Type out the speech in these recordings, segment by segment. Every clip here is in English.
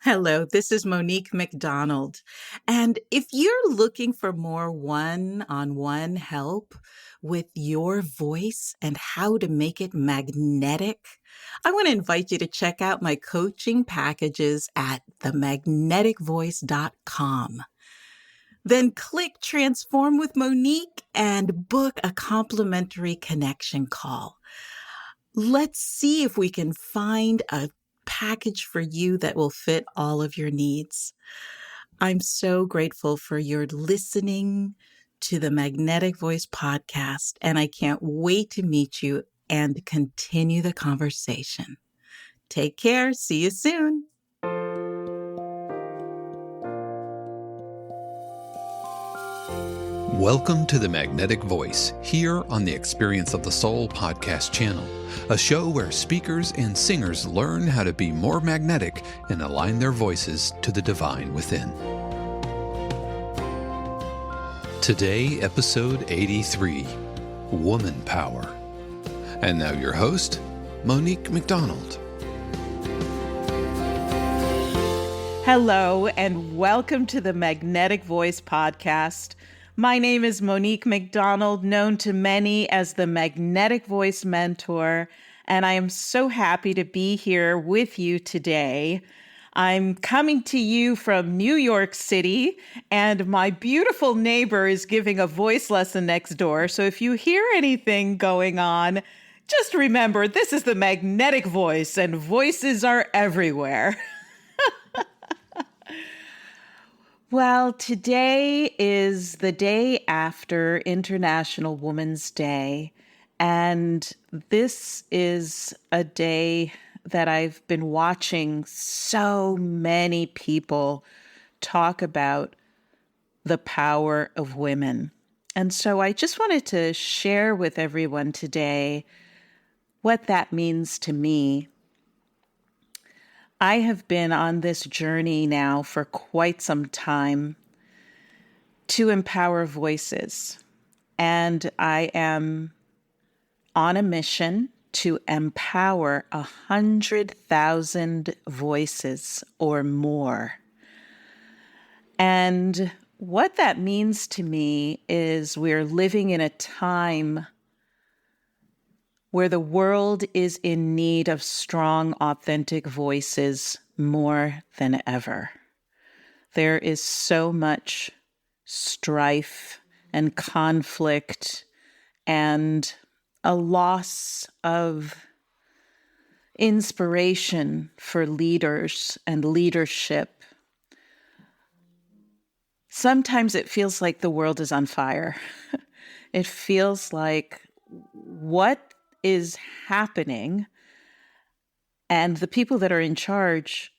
Hello, this is Monique McDonald. And if you're looking for more one-on-one help with your voice and how to make it magnetic, I want to invite you to check out my coaching packages at themagneticvoice.com. Then click Transform with Monique and book a complimentary connection call. Let's see if we can find a package for you that will fit all of your needs. I'm so grateful for your listening to the Magnetic Voice podcast, and I can't wait to meet you and continue the conversation. Take care. See you soon. Welcome to The Magnetic Voice, here on the Experience of the Soul podcast channel, a show where speakers and singers learn how to be more magnetic and align their voices to the divine within. Today, episode 83, Woman Power. And now your host, Monique McDonald. Hello, and welcome to the Magnetic Voice podcast. My name is Monique McDonald, known to many as the Magnetic Voice Mentor, and I am so happy to be here with you today. I'm coming to you from New York City, and my beautiful neighbor is giving a voice lesson next door. So if you hear anything going on, just remember this is the Magnetic Voice, and voices are everywhere. Well, today is the day after International Women's Day, and this is a day that I've been watching so many people talk about the power of women. And so I just wanted to share with everyone today what that means to me. I have been on this journey now for quite some time to empower voices, and I am on a mission to empower 100,000 voices or more. And what that means to me is we're living in a time where the world is in need of strong, authentic voices more than ever. There is so much strife and conflict and a loss of inspiration for leaders and leadership. Sometimes it feels like the world is on fire. It feels like what is happening, and the people that are in charge,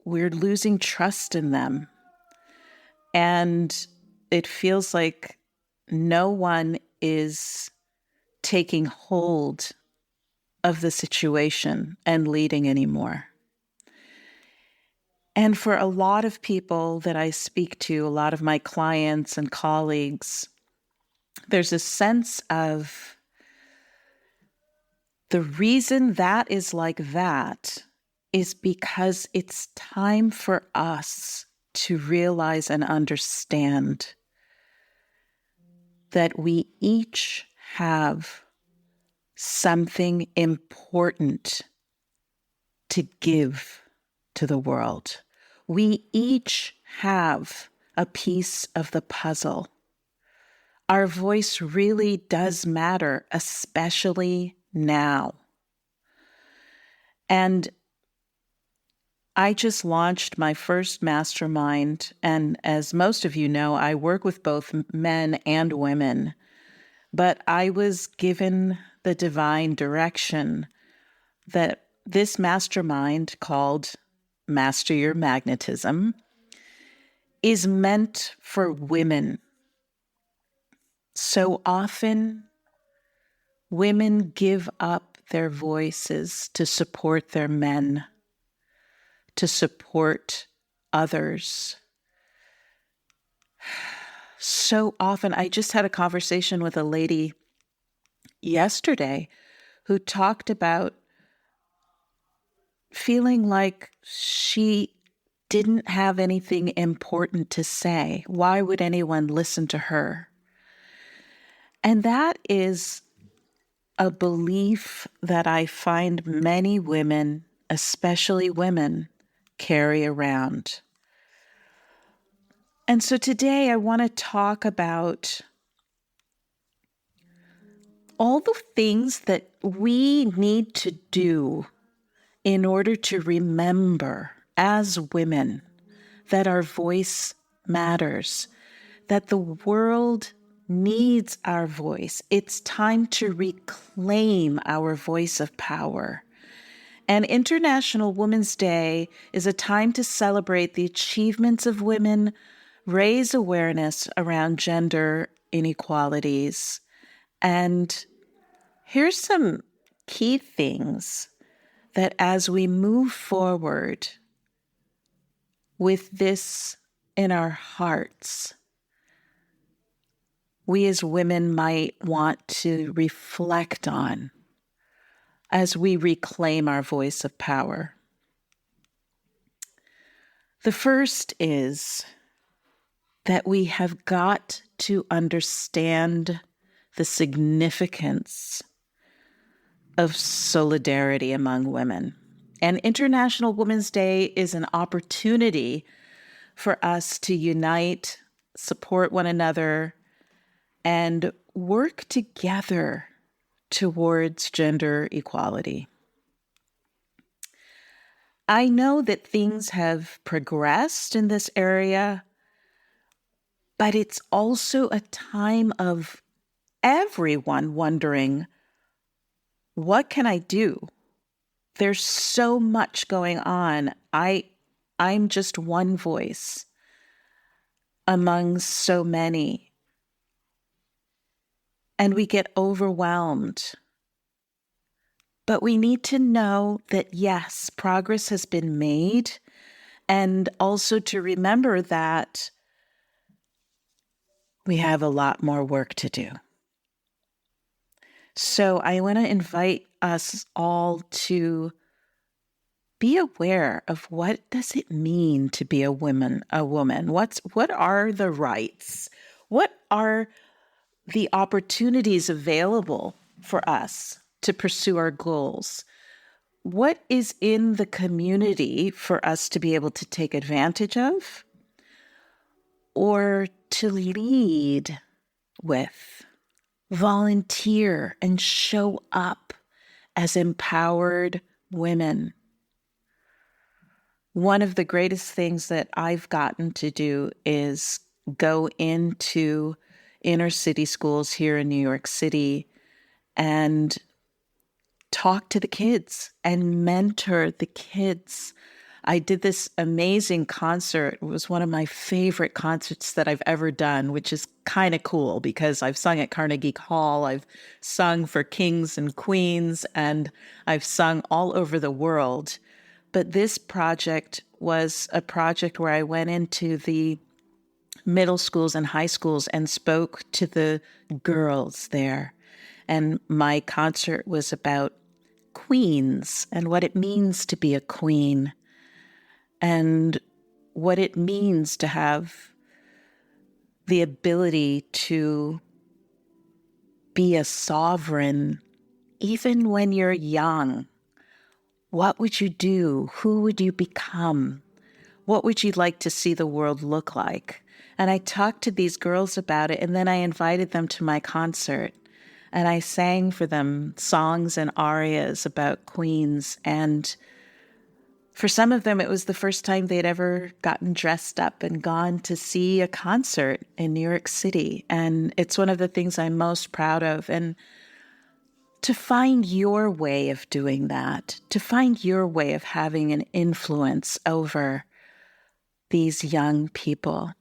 we're losing trust in them. And it feels like no one is taking hold of the situation and leading anymore. And for a lot of people that I speak to, a lot of my clients and colleagues, there's a sense of the reason that is like that is because it's time for us to realize and understand that we each have something important to give to the world. We each have a piece of the puzzle. Our voice really does matter, especially now. And I just launched my first mastermind, and as most of you know, I work with both men and women, but I was given the divine direction that this mastermind, called Master Your Magnetism, is meant for women. So often, women give up their voices to support their men, to support others. So often, I just had a conversation with a lady yesterday who talked about feeling like she didn't have anything important to say. Why would anyone listen to her? And that is a belief that I find many women, especially women, carry around. And so today I want to talk about all the things that we need to do in order to remember as women that our voice matters, that the world needs our voice. It's time to reclaim our voice of power. And International Women's Day is a time to celebrate the achievements of women, raise awareness around gender inequalities. And here's some key things that as we move forward with this in our hearts, we as women might want to reflect on as we reclaim our voice of power. The first is that we have got to understand the significance of solidarity among women. And International Women's Day is an opportunity for us to unite, support one another, and work together towards gender equality. I know that things have progressed in this area, but it's also a time of everyone wondering, what can I do? There's so much going on. I'm just one voice among so many. And we get overwhelmed. But we need to know that, yes, progress has been made, and also to remember that we have a lot more work to do. So I want to invite us all to be aware of what does it mean to be a woman. What are the rights? What are the opportunities available for us to pursue our goals? What is in the community for us to be able to take advantage of or to lead with, volunteer, and show up as empowered women? One of the greatest things that I've gotten to do is go into inner city schools here in New York City and talk to the kids and mentor the kids. I did this amazing concert. It was one of my favorite concerts that I've ever done, which is kind of cool because I've sung at Carnegie Hall, I've sung for kings and queens, and I've sung all over the world. But this project was a project where I went into the middle schools and high schools and spoke to the girls there. And my concert was about queens and what it means to be a queen and what it means to have the ability to be a sovereign even when you're young. What would you do? Who would you become? What would you like to see the world look like? And I talked to these girls about it, and then I invited them to my concert. And I sang for them songs and arias about queens. And for some of them, it was the first time they'd ever gotten dressed up and gone to see a concert in New York City. And it's one of the things I'm most proud of. And to find your way of doing that, to find your way of having an influence over these young people,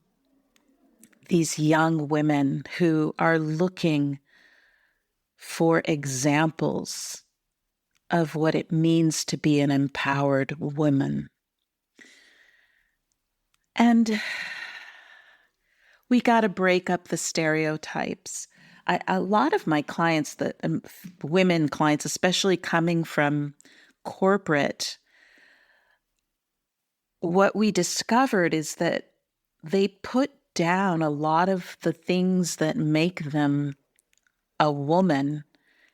these young women who are looking for examples of what it means to be an empowered woman. And we got to break up the stereotypes. A lot of my clients, women clients, especially coming from corporate, what we discovered is that they put down a lot of the things that make them a woman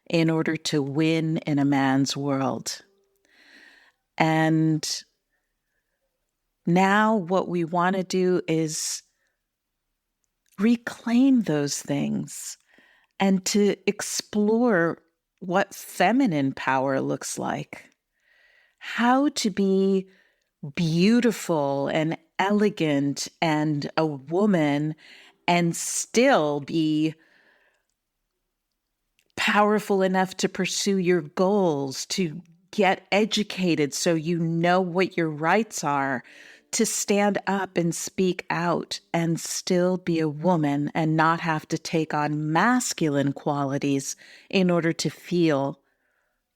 in order to win in a man's world. And now what we want to do is reclaim those things and to explore what feminine power looks like, how to be beautiful and elegant and a woman and still be powerful enough to pursue your goals, to get educated so you know what your rights are, to stand up and speak out and still be a woman and not have to take on masculine qualities in order to feel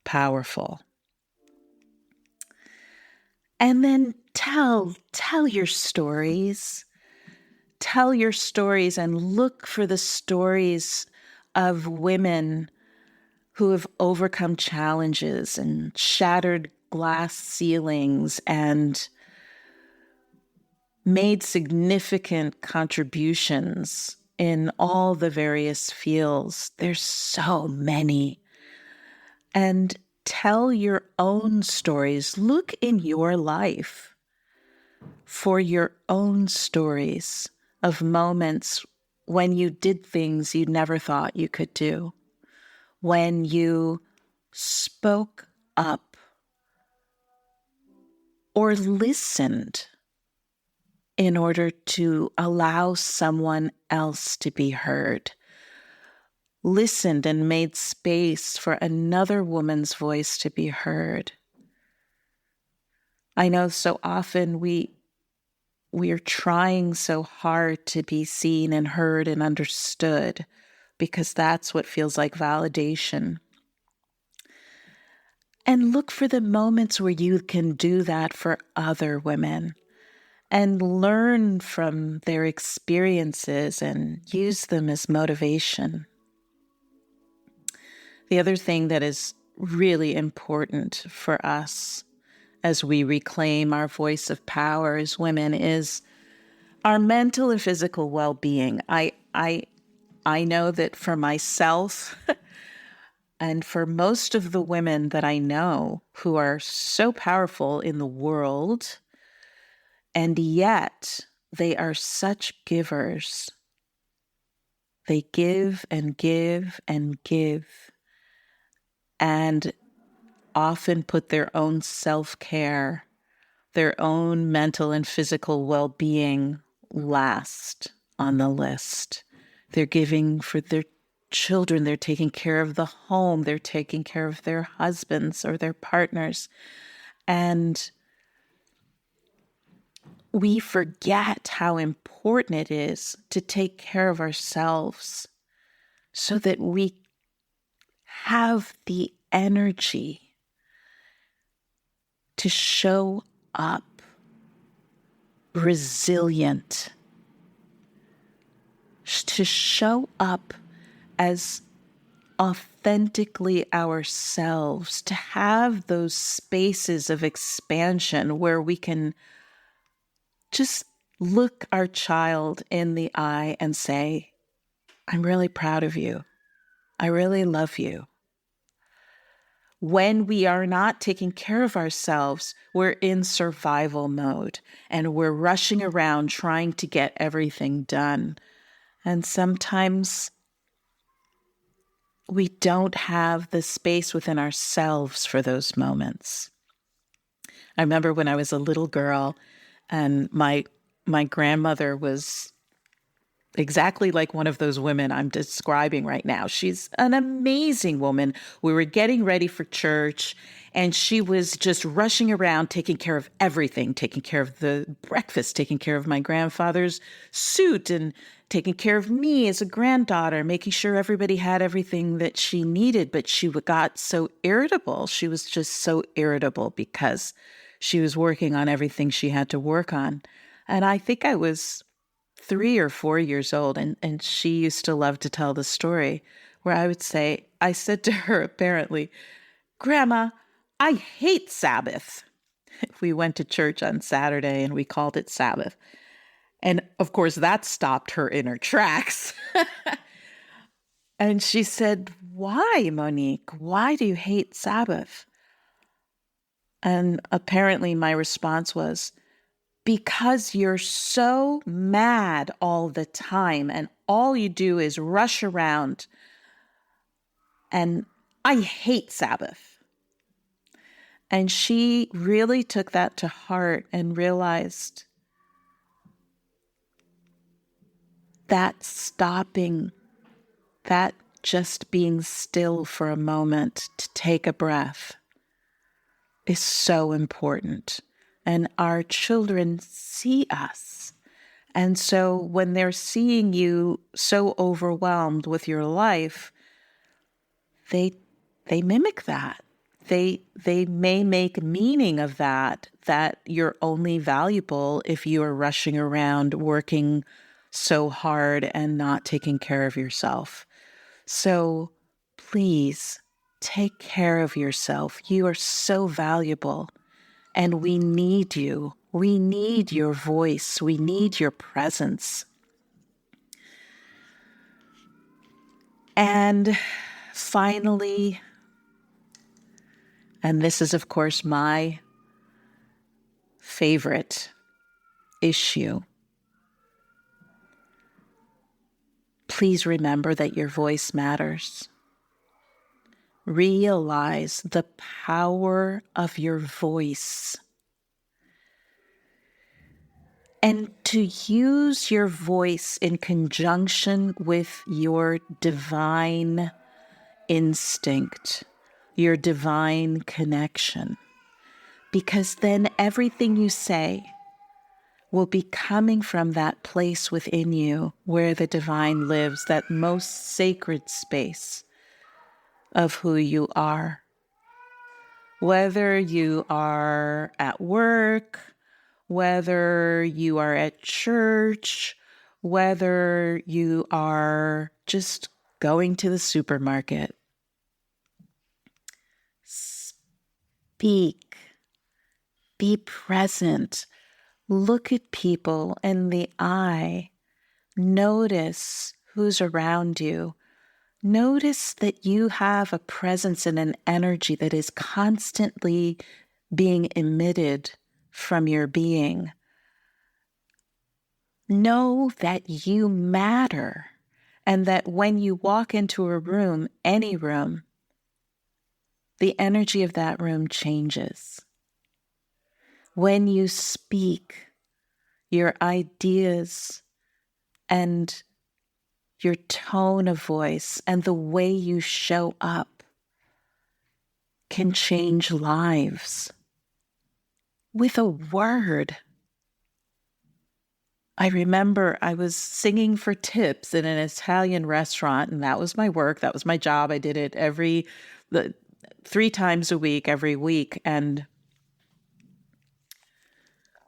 powerful. And then tell your stories. Tell your stories and look for the stories of women who have overcome challenges and shattered glass ceilings and made significant contributions in all the various fields. There's so many. And tell your own stories. Look in your life for your own stories of moments when you did things you never thought you could do, when you spoke up or listened in order to allow someone else to be heard, listened and made space for another woman's voice to be heard. I know so often we are trying so hard to be seen and heard and understood because that's what feels like validation. And look for the moments where you can do that for other women and learn from their experiences and use them as motivation. The other thing that is really important for us as we reclaim our voice of power as women is our mental and physical well-being. I know that for myself and for most of the women that I know who are so powerful in the world, and yet they are such givers. They give and give and give, and often put their own self-care, their own mental and physical well-being last on the list. They're giving for their children. They're taking care of the home. They're taking care of their husbands or their partners. And we forget how important it is to take care of ourselves so that we have the energy to show up resilient, to show up as authentically ourselves, to have those spaces of expansion where we can just look our child in the eye and say, I'm really proud of you. I really love you. When we are not taking care of ourselves, we're in survival mode and we're rushing around trying to get everything done. And sometimes we don't have the space within ourselves for those moments. I remember when I was a little girl and my grandmother was exactly like one of those women I'm describing right now. She's an amazing woman. We were getting ready for church, and she was just rushing around, taking care of everything, taking care of the breakfast, taking care of my grandfather's suit, and taking care of me as a granddaughter, making sure everybody had everything that she needed. But she got so irritable. She was just so irritable because she was working on everything she had to work on. And I think I was 3 or 4 years old, and she used to love to tell the story where I said to her apparently, Grandma, I hate Sabbath. we went to church on Saturday and we called it Sabbath. And of course, that stopped her in her tracks. And she said, "Why, Monique? Why do you hate Sabbath?" And apparently my response was, "Because you're so mad all the time and all you do is rush around. And I hate Sabbath." And she really took that to heart and realized that stopping, that just being still for a moment to take a breath is so important. And our children see us. And so when they're seeing you so overwhelmed with your life, they mimic that. They may make meaning of that you're only valuable if you are rushing around working so hard and not taking care of yourself. So please take care of yourself. You are so valuable and we need you. We need your voice. We need your presence. And finally, and this is, of course, my favorite issue, please remember that your voice matters. Realize the power of your voice. And to use your voice in conjunction with your divine instinct, your divine connection, because then everything you say will be coming from that place within you where the divine lives, that most sacred space of who you are. Whether you are at work, whether you are at church, whether you are just going to the supermarket, speak, be present, look at people in the eye, notice who's around you. Notice that you have a presence and an energy that is constantly being emitted from your being. Know that you matter and that when you walk into a room, any room, the energy of that room changes. When you speak, your ideas and your tone of voice and the way you show up can change lives. With a word. I remember I was singing for tips in an Italian restaurant, and that was my work. That was my job. I did it 3 times a week, every week. And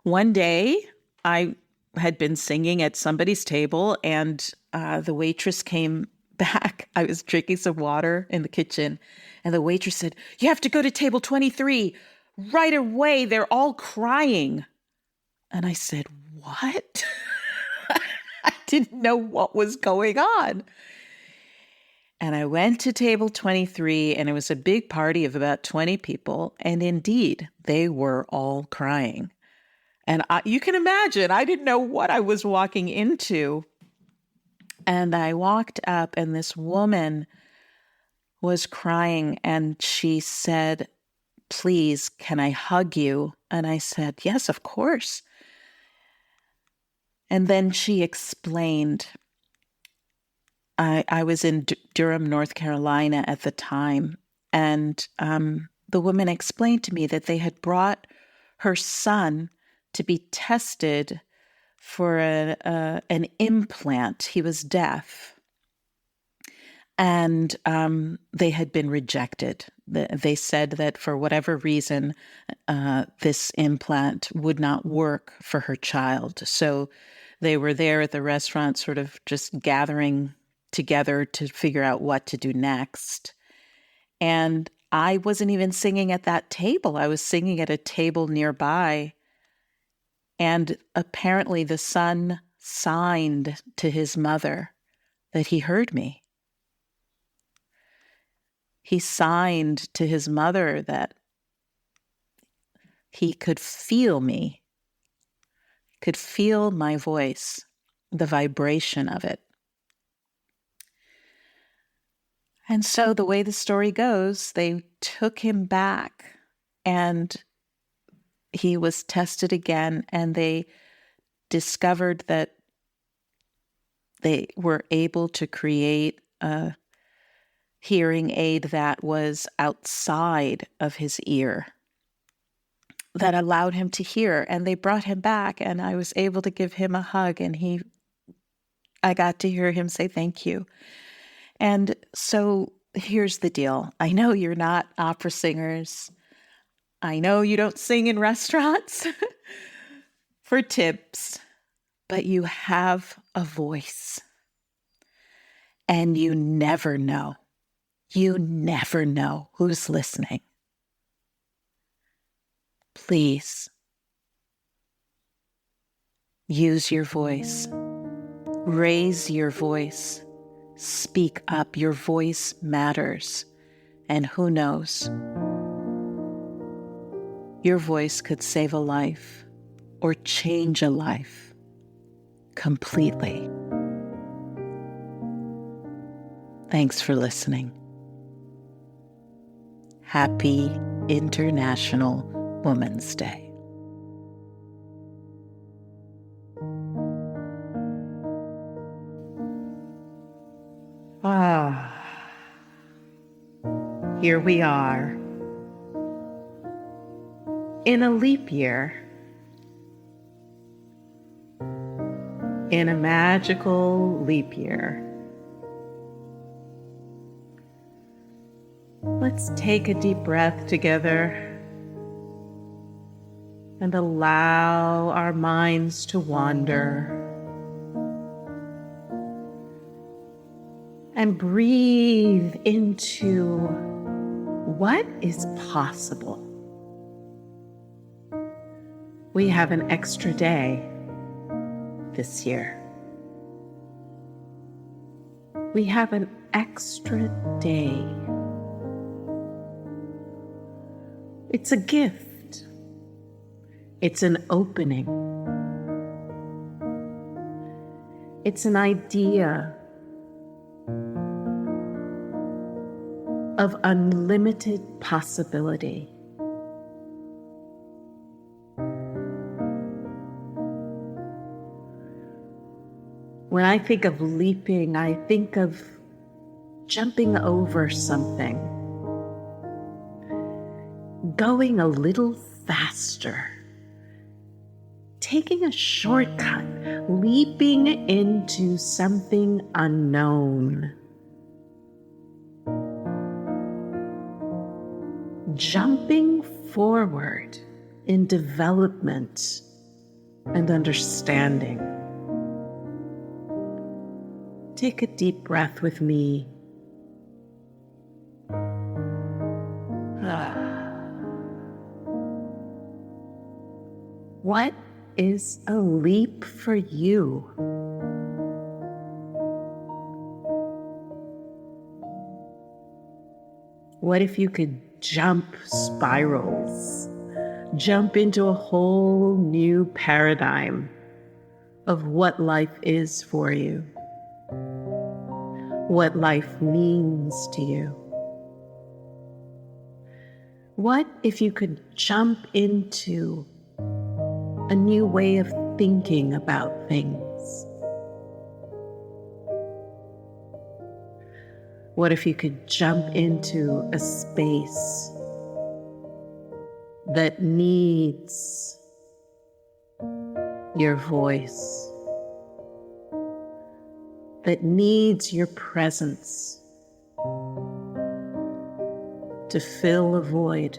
one day I had been singing at somebody's table, and the waitress came back. I was drinking some water in the kitchen, and the waitress said, "You have to go to table 23 right away. They're all crying." And I said, "What?" I didn't know what was going on. And I went to table 23, and it was a big party of about 20 people. And indeed, they were all crying. And you can imagine, I didn't know what I was walking into. And I walked up, and this woman was crying, and she said, "Please, can I hug you?" And I said, "Yes, of course." And then she explained, I was in Durham, North Carolina at the time, and the woman explained to me that they had brought her son to be tested for an implant. He was deaf, and they had been rejected. They said that for whatever reason, this implant would not work for her child. So they were there at the restaurant sort of just gathering together to figure out what to do next. And I wasn't even singing at that table. I was singing at a table nearby. And apparently the son signed to his mother that he heard me. He signed to his mother that he could feel me, could feel my voice, the vibration of it. And so the way the story goes, they took him back and he was tested again, and they discovered that they were able to create a hearing aid that was outside of his ear that allowed him to hear. And they brought him back, and I was able to give him a hug, and I got to hear him say thank you. And so here's the deal. I know you're not opera singers. I know you don't sing in restaurants for tips, but you have a voice. And you never know. You never know who's listening. Please use your voice. Raise your voice. Speak up. Your voice matters. And who knows? Your voice could save a life or change a life completely. Thanks for listening. Happy International Women's Day. Here we are in a leap year, in a magical leap year. Let's take a deep breath together and allow our minds to wander and breathe into what is possible. We have an extra day this year. We have an extra day. It's a gift. It's an opening. It's an idea of unlimited possibility. When I think of leaping, I think of jumping over something, going a little faster, taking a shortcut, leaping into something unknown, jumping forward in development and understanding. Take a deep breath with me. What is a leap for you? What if you could jump spirals, jump into a whole new paradigm of what life is for you, what life means to you? What if you could jump into a new way of thinking about things? What if you could jump into a space that needs your voice, that needs your presence to fill a void?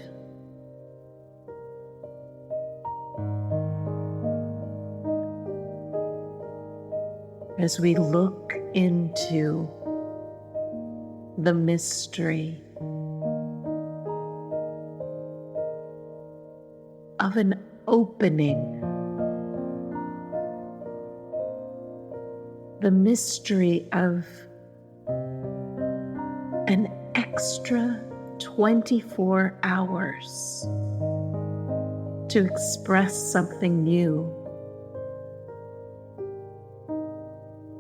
As we look into the mystery of an opening, the mystery of an extra 24 hours to express something new,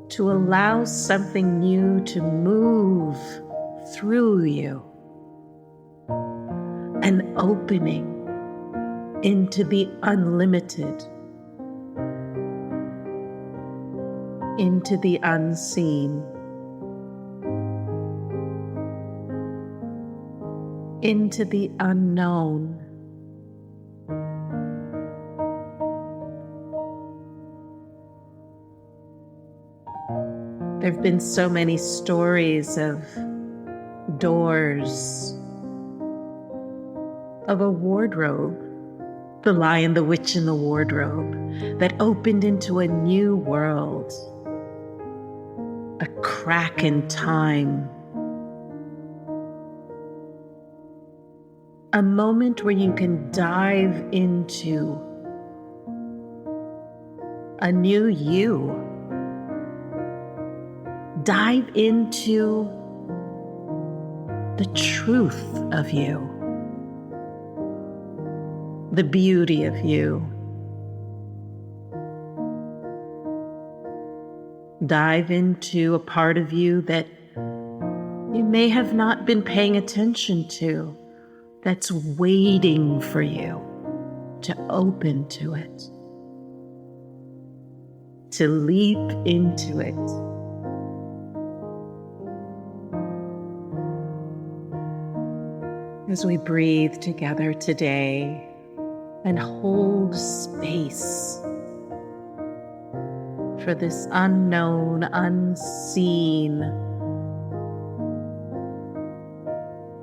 to allow something new to move through you, an opening into the unlimited, into the unseen, into the unknown. There have been so many stories of doors, of a wardrobe, The Lion, the Witch, and the Wardrobe, that opened into a new world, a crack in time, a moment where you can dive into a new you, dive into the truth of you, the beauty of you. Dive into a part of you that you may have not been paying attention to, that's waiting for you to open to it, to leap into it. As we breathe together today and hold space for this unknown, unseen,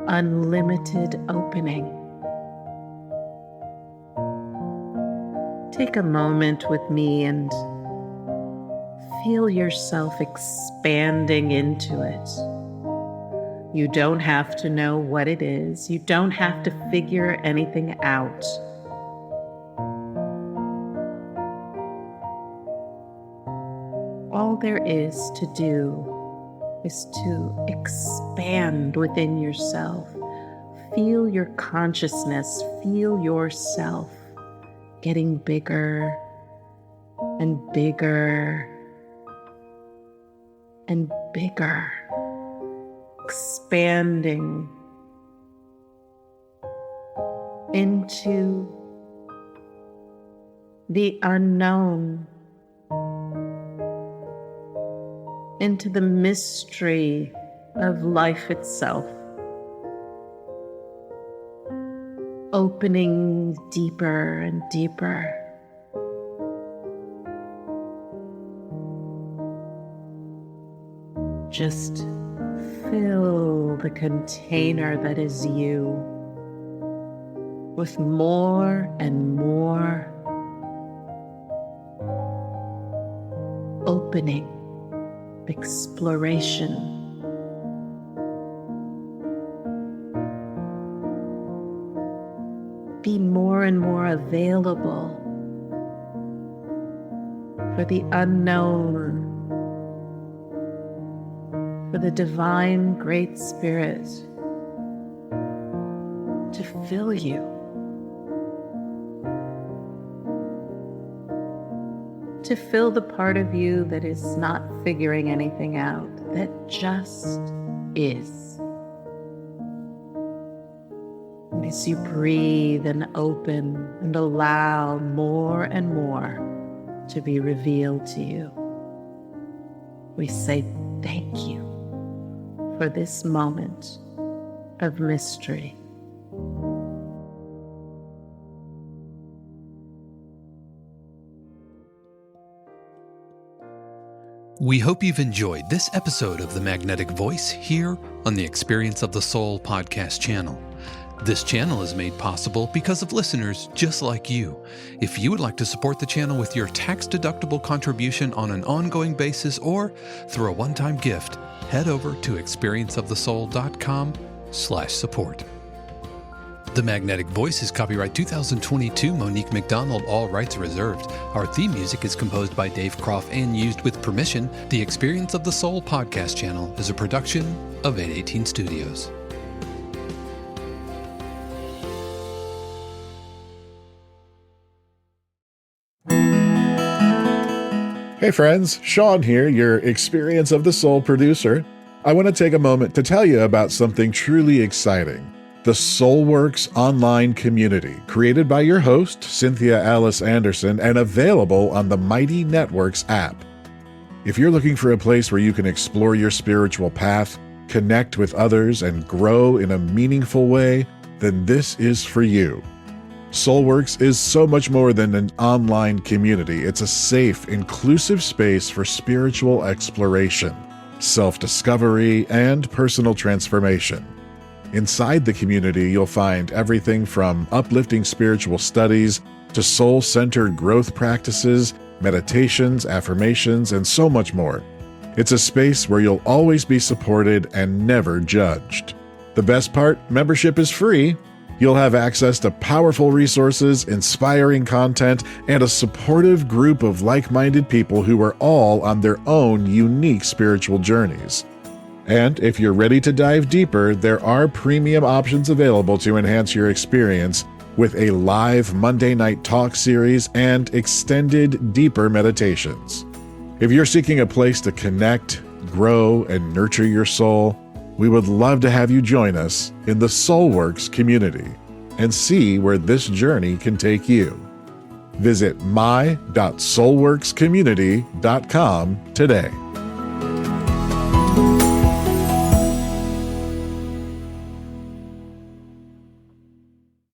unlimited opening. Take a moment with me and feel yourself expanding into it. You don't have to know what it is. You don't have to figure anything out. All there is to do is to expand within yourself. Feel your consciousness, feel yourself getting bigger and bigger and bigger, expanding into the unknown, into the mystery of life itself, opening deeper and deeper. Just fill the container that is you with more and more opening, exploration. Be more and more available for the unknown, for the divine Great Spirit to fill you, to fill the part of you that is not figuring anything out, that just is. And as you breathe and open and allow more and more to be revealed to you, we say thank you for this moment of mystery. We hope you've enjoyed this episode of The Magnetic Voice here on the Experience of the Soul podcast channel. This channel is made possible because of listeners just like you. If you would like to support the channel with your tax-deductible contribution on an ongoing basis or through a one-time gift, head over to experienceofthesoul.com/support. The Magnetic Voice is copyright 2022 Monique McDonald, all rights reserved. Our theme music is composed by Dave Kropf and used with permission. The Experience of the Soul podcast channel is a production of 818 Studios. Hey friends, Sean here, your Experience of the Soul producer. I want to take a moment to tell you about something truly exciting. The SoulWorks online community, created by your host, Cynthia Alice Anderson, and available on the Mighty Networks app. If you're looking for a place where you can explore your spiritual path, connect with others, and grow in a meaningful way, then this is for you. SoulWorks is so much more than an online community. It's a safe, inclusive space for spiritual exploration, self-discovery, and personal transformation. Inside the community, you'll find everything from uplifting spiritual studies to soul-centered growth practices, meditations, affirmations, and so much more. It's a space where you'll always be supported and never judged. The best part, membership is free. You'll have access to powerful resources, inspiring content, and a supportive group of like-minded people who are all on their own unique spiritual journeys. And if you're ready to dive deeper, there are premium options available to enhance your experience with a live Monday night talk series and extended, deeper meditations. If you're seeking a place to connect, grow, and nurture your soul, we would love to have you join us in the SoulWorks community and see where this journey can take you. Visit my.soulworkscommunity.com today.